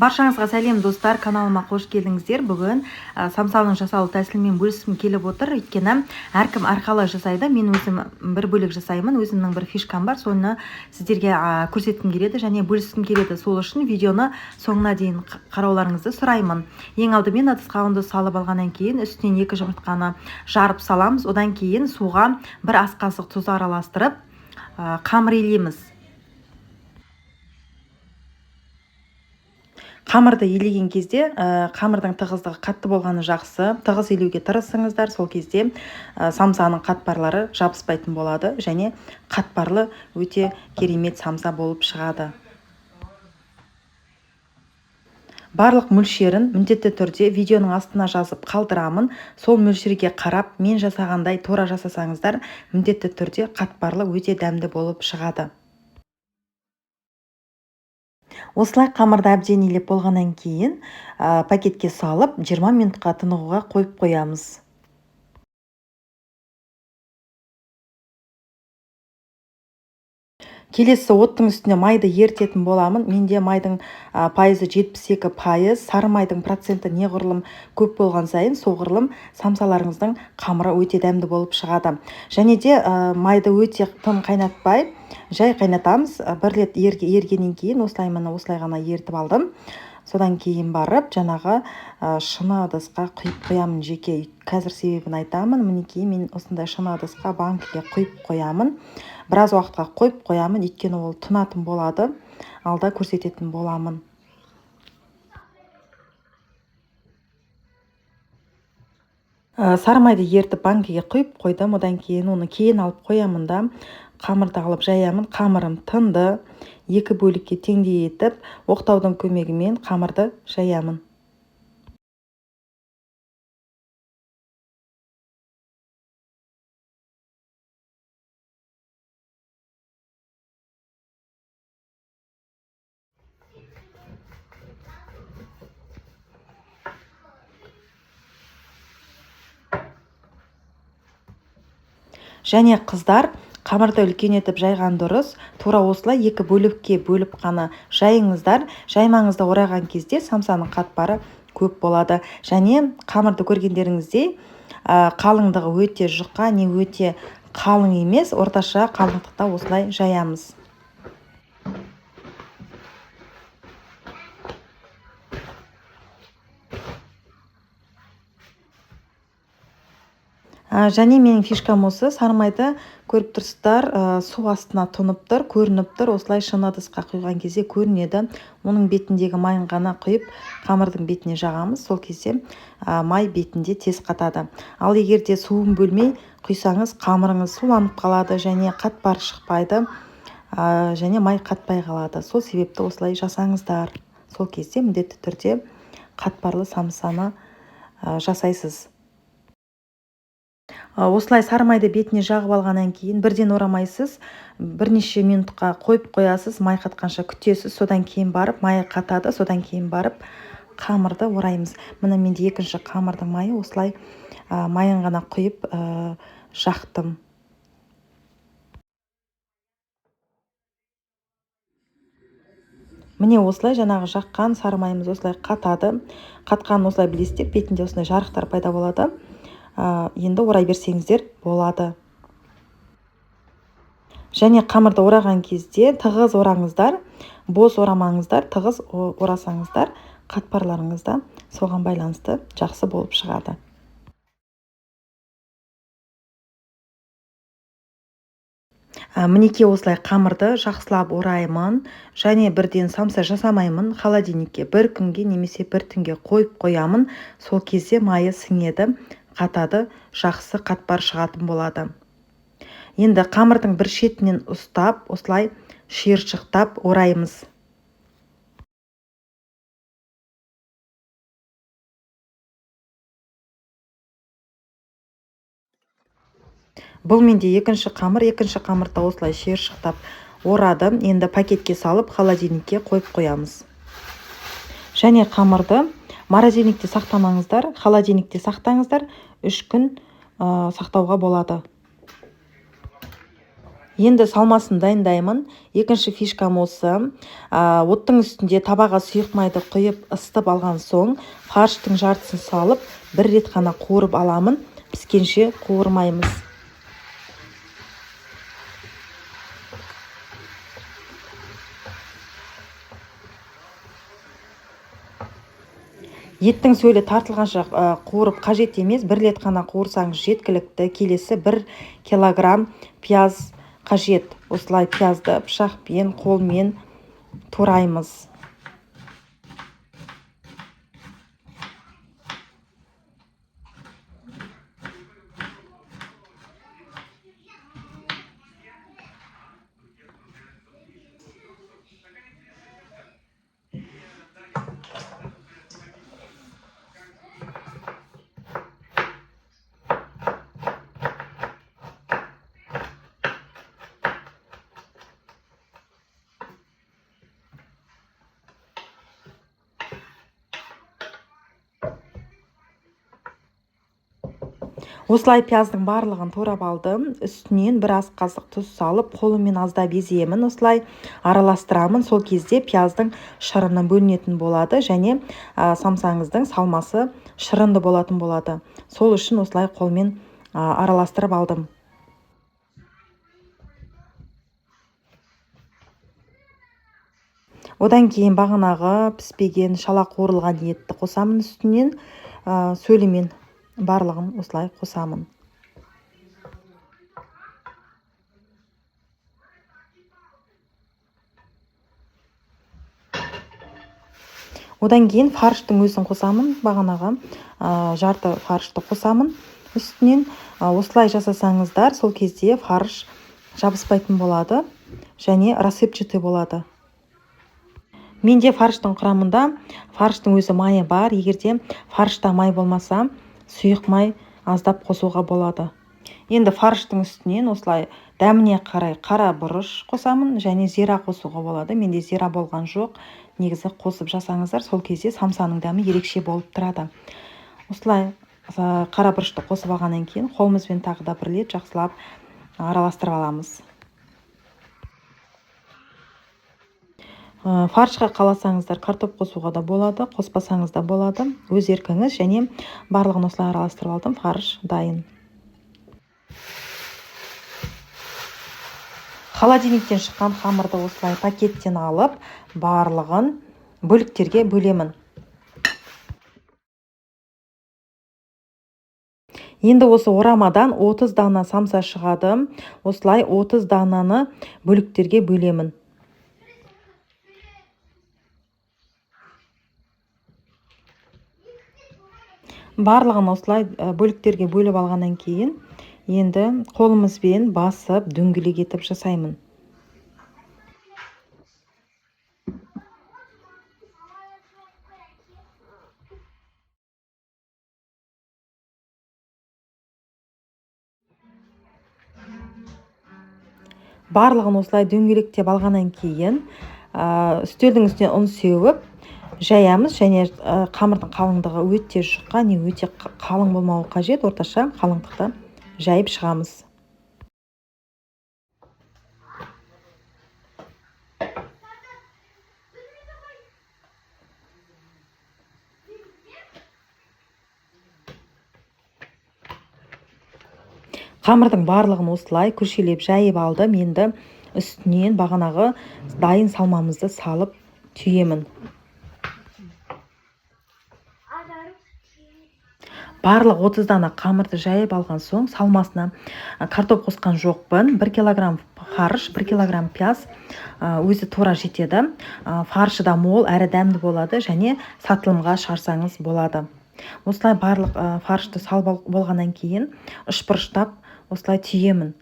Баршаңызға сәлем достар, каналыма қош келдіңіздер. Бүгін самсаның жасалу тәсілімен бөліскім келіп отыр. Өйткені әркім әрқалай жасайды. Мен өзім бір бөлік жасаймын. Өзімнің бір фишкам бар. Соны сіздерге көрсеткім келеді және бөліскім келеді. Сол үшін видеоны соңына дейін қарауларыңызды сұраймын. Ең алдымен ыдысқа ұнды салып алғаннан кейін үстінен 2 жұмыртқаны жарып саламыз. Одан кейін суға 1 ас қасық тұз араластырып қамыр илейміз. Қамырды илеген кезде қамырдың тығыздығы қатты болғаны жақсы. Тығыз илеуге тырысыңыздар. Сол кезде самсаның қатпарлары жабыспайтын болады және қатпарлы өте керемет самса болып шығады. Барлық мөлшерін міндетті түрде видеоның астына жазып қалдырамын. Сол мөлшерге қарап, мен жасағандай тура жасасаңыздар, міндетті түрде қатпарлы өте дәмді болып шығады. Осылай қамырды әбден илеп болғаннан кейін пакетке салып 20 минутқа тынығуға қойып қоямыз. Келесі оттың үстіне майды ертетін боламын. Менде майдың пайызы 72%, сары майдың проценті неғұрлым көп болған сайын, соғұрлым самсаларыңыздың қамыры өте дәмді болып шығады. Және де майды өте тым қайнатпай, жай қайнатамыз. Бір рет ергеннен кейін осылай ғана ертіп алдым. Содан кейін барып, жаңағы шыны ыдысқа құйып қоямын жеке. Қазір себебін айтамын. Мінекей мен осындай шыны ыдысқа банкіге құйып қоямын. Біраз уақытқа қойып қоямын, өйткені ол тұнатын болады. Алда көрсететін боламын. Сары майды ертіп банкіге құйып қойдым. Одан кейін оны кейін алып қоямын да, қамырды алып жаямын. Қамырым тынды. 2 бөлікке теңдей етіп, оқтаудың көмегімен қамырды жаямын. Және қыздар, қамырды үлкен етіп жайған дұрыс. Тура осылай 2 бөлікке бөліп қана жайыңыздар. Жаймаңызды ораған кезде самсаның қатпары көп болады. Және қамырды көргендеріңіздей қалыңдығы өте жұқа, не өте қалың емес, орташа қалыңдықта осылай жаямыз. Және менің фишкам осы, сары майды көріп тұрсыздар, су астына тұнып тұр, көрініп тұр. Осылай шыны ыдысқа құйған кезде көрінеді. Оның бетіндегі майын ғана құйып, қамырдың бетіне жағамыз. Сол кезде май бетінде тез қатады. Ал егер де суын бөлмей құйсаңыз, қамырыңыз суланып қалады және қатпар шықпайды, және май қатпай қалады. Сол себепті осылай жасаңыздар. Сол кезде міндетті түрде қатпарлы самсаны жасайсыз. Осылай сары майды бетіне жағып алғаннан кейін бірден орамайсыз, бірнеше минутқа қойып қоясыз, май қатқанша күтесіз. Содан кейін барып майы қатады, содан кейін барып қамырды ораймыз. Міне менде екінші қамырдың майы, осылай майын ғана құйып жақтым. Міне осылай жаңағы жаққан сары майымыз осылай қатады. Қатқанын осылай білесіздер, бетінде осылай жарықтар пайда болады. Енді орай берсеңіздер болады. Және қамырды ораған кезде тығыз ораңыздар, бос орамаңыздар, тығыз орасаңыздар, қатпарларыңызда соған байланысты жақсы болып шығады. Мінекей осылай қамырды жақсылап ораймын, және бірден самса жасамаймын. Холодильникке 1 күнге немесе 1 түнге қойып қоямын. Сол кезде майы сіңеді, қатады, жақсы қатпар шығатын болады. Енді қамырдың бір шетінен ұстап, осылай шиыршықтап ораймыз. Бұл менде екінші қамырда осылай шиыршықтап орадым. Енді пакетке салып, холодильникке қойып қоямыз. Және қамырды морозильникте сақтамаңыздар, холодильникте сақтаңыздар, 3 күн сақтауға болады. Енді салмасын дайындаймын. Екінші фишкам осы. Оттың үстінде табаға сұйық майды құйып ысытып алған соң, фарштың жартысын салып, бір рет қана қуырып аламын. Піскенше қуырмаймыз. Еттің сөлі тартылғанша қуырып қажет емес, бір рет қана қуырсаңыз жеткілікті. Келесі 1 килограмм пияз қажет. Осылай пиязды пышақпен, қолмен тураймыз. Осылай пияздың барлығын турап алдым. Үстінен 1 ас қасық тұз салып, қолыммен аздап еземін. Осылай араластырамын. Сол кезде пияздың шырыны бөлінетін болады және самсаңыздың салмасы шырынды болатын болады. Сол үшін осылай қолмен араластырып алдым. Одан кейін бағанағы піспеген шала қуырылған етті қосамын үстінен, сөлімен барлығын осылай қосамын. Одан кейін фарштың өзін қосамын, бағанағы жарты фаршты қосамын үстінен. Осылай жасасаңыздар, сол кезде фарш жабыспайтын болады және рассыпчатый болады. Менде фарштың құрамында фарштың өзі майы бар. Егерде фаршта май болмаса, сұйық май аздап қосуға болады. Енді фарштың үстінен осылай дәміне қарай қара бұрыш қосамын және зира қосуға болады. Менде зира болған жоқ. Негізі қосып жасаңыздар, сол кезде самсаның дәмі ерекше болып тұрады. Осылай қара бұрышты қосып алғаннан кейін қолымызбен тағы да 1 рет жақсылап араластырып аламыз. Фаршқа қаласаңыздар картоп қосуға да болады, қоспасаңыз да болады. Өз еркіңіз, және барлығын осылай араластырып алдым. Фарш дайын. Холодильниктен шыққан қамырды осылай пакеттен алып, барлығын бөліктерге бөлемін. Енді осы орамадан 30 дана самса шығады. Осылай 30 дананы бөліктерге бөлемін. Барлығын осылай бөліктерге бөліп алғаннан кейін, енді қолымызбен басып, дөңгелек етіп жасаймын. Барлығын осылай дөңгелектеп алғаннан кейін, үстелдің үстіне ұн сеуіп жаямыз, және қамырдың қалыңдығы өте жұқа, не өте қалың болмауы қажет, орташа қалыңдықта жайып шығамыз. Қамырдың барлығын осылай күршелеп жайып алдым. Енді үстінен бағанағы дайын салмамызды салып түйемін. Барлық 30 дана қамырды жайып алған соң, салмасына картоп қосқан жоқпын. 1 килограмм фарш, 1 килограмм пияз өзі тура жетеді. Фаршы да мол, әрі дәмді болады, және сатылымға шығарсаңыз болады. Осылай барлық фаршты салып болғаннан кейін үшбұрыштап осылай түйемін.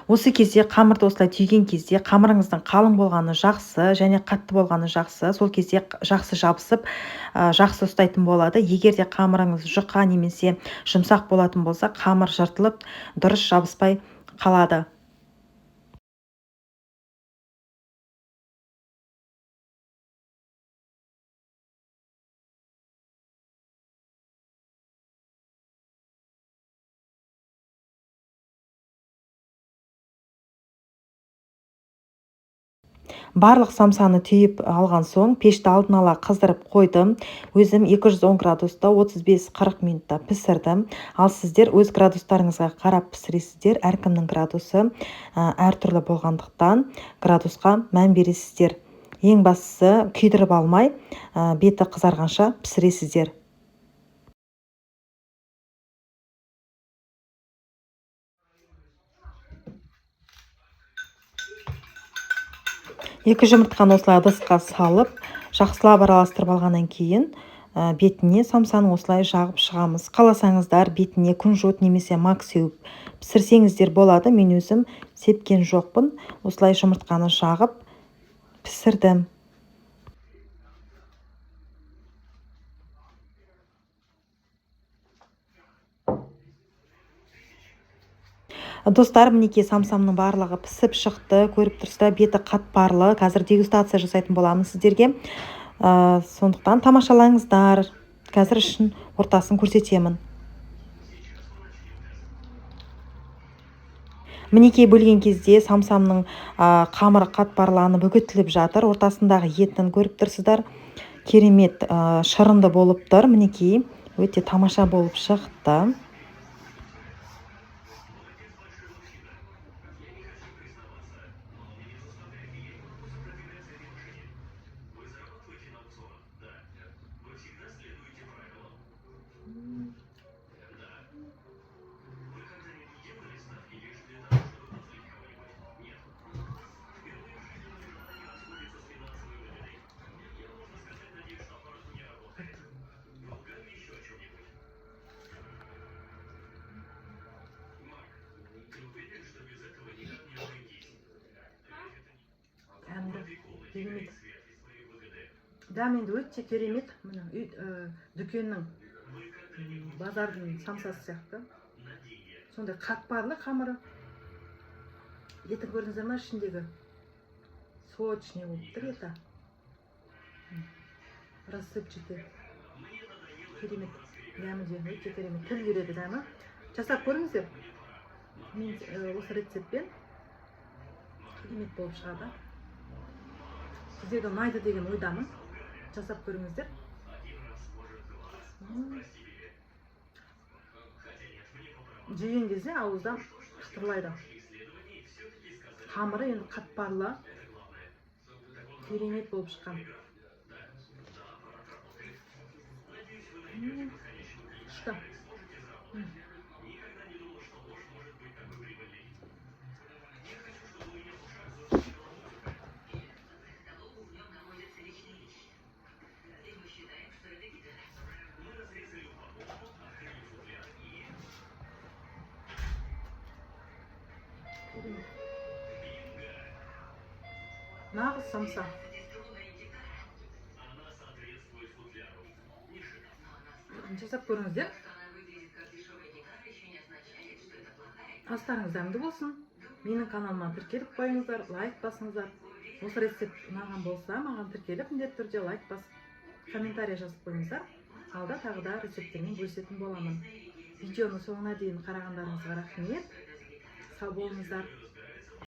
Осы кезде қамырды осылай түйген кезде қамырыңыздың қалың болғаны жақсы, және қатты болғаны жақсы. Сол кезде жақсы жабысып, жақсы ұстайтын болады. Егер де қамырыңыз жұқа немесе жұмсақ болатын болса, қамыр жыртылып, дұрыс жабыспай қалады. Барлық самсаны түйіп алған соң пешті алдын ала қыздырып қойдым. Өзім 210 градуста 35-40 минутта пісірдім. Ал сіздер өз градустарыңызға қарап пісіресіздер. Әркімнің градусы әртүрлі болғандықтан градусқа мән бересіздер. Ең бастысы күйдіріп алмай, беті қызарғанша пісіресіздер. 2 жұмыртқаны осылай ыдысқа салып, жақсылап араластырып алғаннан кейін бетіне самсаны осылай жағып шығамыз. Қаласаңыздар бетіне күнжот немесе мак сеуіп пісірсеңіздер болады. Мен өзім сепкен жоқпын. Осылай жұмыртқаны жағып пісірдім. Достар, мінекей самсамның барлығы пісіп шықты. Көріп тұрсыздар, беті қатпарлы. Қазір дегустация жасайтын боламын сіздерге. Сондықтан тамашалаңыздар. Қазір үшін ортасын көрсетемін. Мінекей бөлген кезде самсамның қамыры қатпарланып үгітіліп жатыр. Ортасындағы етін көріп тұрсыздар. Керемет шырынды болып тұр. Мінекей өте тамаша болып шықты. Дәм енді өте керемет. Дүкеннің базардың самсасы сияқты. Сондай қатпарлы қамыры. Етін көрдіңіздер ме, ішіндегі сочный болып тұр еті. Рассыпчатый. Керемет. Дәмі де өте керемет. Тіл береді дәмі. Жасап көріңіздер. Мен осы рецептпен керемет болып шығады. Сіздерге ұнайды деген ойдамын. Жасап көріңіздер. Жеген кезде ауызда қытырлайды. Қамыры енді қатпарлы. Керемет болып шыққан. Күшті. Нағыз самса. Жасап көріңіздер. Астарыңыз дәмді болсын. Менің каналыма тіркеліп қойыңыздар, лайк басыңыздар. Осы рецепт ұнаған болса, маған тіркеліп міндетті түрде лайк басып, комментарий жазып қойыңыздар. Алда тағы да рецепттермен бөлісетін боламын. Видеоны соңына дейін қарағандарыңызға рахмет. Сау болыңыздар.